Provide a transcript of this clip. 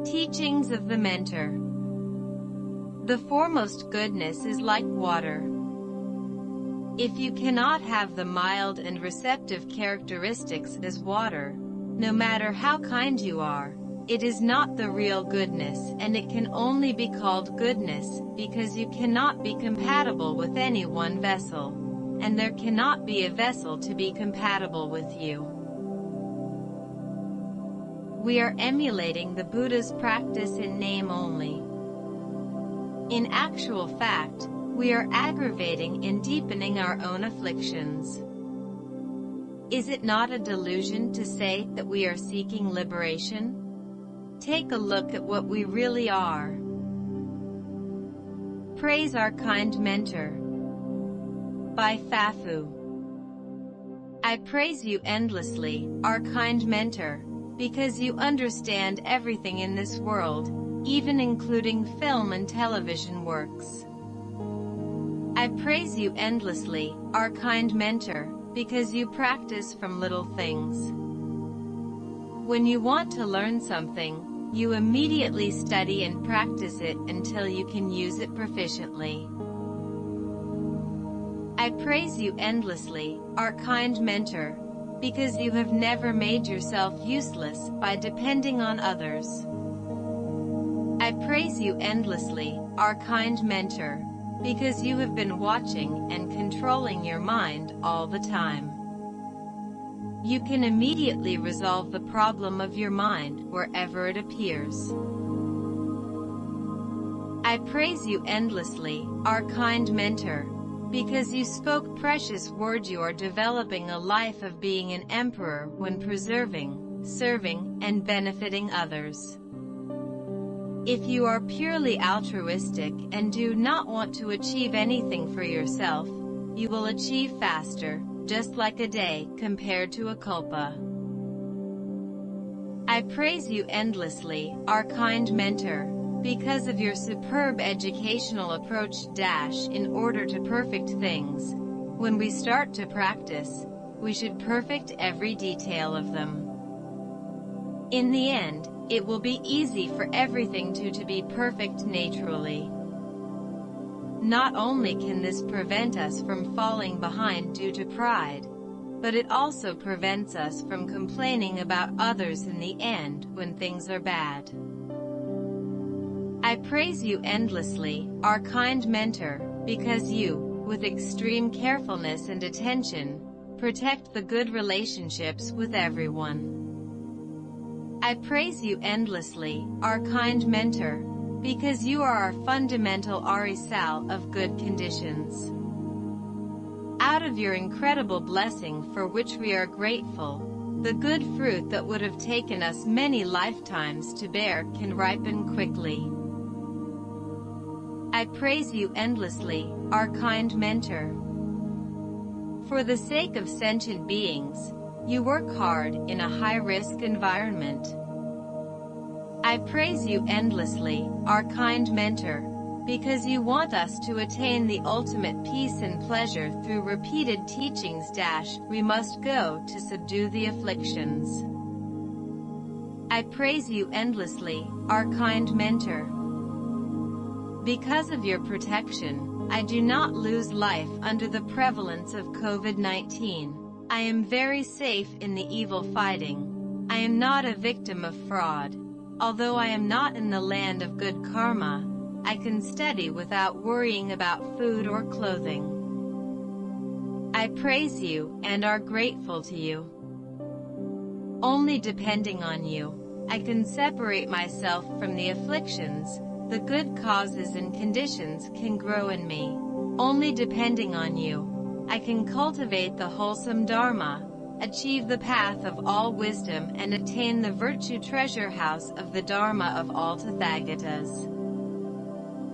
Teachings of the Mentor. The foremost goodness is like water. If you cannot have the mild and receptive characteristics as water, no matter how kind you are, it is not the real goodness, and it can only be called goodness, because you cannot be compatible with any one vessel, and there cannot be a vessel to be compatible with you. We are emulating the Buddha's practice in name only. In actual fact, we are aggravating and deepening our own afflictions. Is it not a delusion to say that we are seeking liberation? Take a look at what we really are. Praise Our Kind Mentor by Fafu. I praise you endlessly, our kind mentor, because you understand everything in this world, even including film and television works. I praise you endlessly, our kind mentor, because you practice from little things. When you want to learn something, you immediately study and practice it until you can use it proficiently. I praise you endlessly, our kind mentor, because you have never made yourself useless by depending on others. I praise you endlessly, our kind mentor, because you have been watching and controlling your mind all the time. You can immediately resolve the problem of your mind wherever it appears. I praise you endlessly, our kind mentor, because you spoke precious words. You are developing a life of being an emperor when preserving, serving, and benefiting others. If you are purely altruistic and do not want to achieve anything for yourself, you will achieve faster, just like a day compared to a kalpa. I praise you endlessly, our kind mentor, because of your superb educational approach. In order to perfect things, when we start to practice, we should perfect every detail of them. In the end, it will be easy for everything to be perfect naturally. Not only can this prevent us from falling behind due to pride, but it also prevents us from complaining about others in the end when things are bad. I praise you endlessly, our kind mentor, because you, with extreme carefulness and attention, protect the good relationships with everyone. I praise you endlessly, our kind mentor, because you are our fundamental arisal of good conditions. Out of your incredible blessing for which we are grateful, the good fruit that would have taken us many lifetimes to bear can ripen quickly. I praise you endlessly, our kind mentor. For the sake of sentient beings, you work hard in a high-risk environment. I praise you endlessly, our kind mentor, because you want us to attain the ultimate peace and pleasure through repeated teachings. We must go to subdue the afflictions. I praise you endlessly, our kind mentor. Because of your protection, I do not lose life under the prevalence of COVID-19. I am very safe in the evil fighting. I am not a victim of fraud. Although I am not in the land of good karma, I can study without worrying about food or clothing. I praise you, and are grateful to you. Only depending on you, I can separate myself from the afflictions. The good causes and conditions can grow in me. Only depending on you, I can cultivate the wholesome Dharma, achieve the path of all wisdom, and attain the virtue treasure house of the Dharma of all Tathagatas.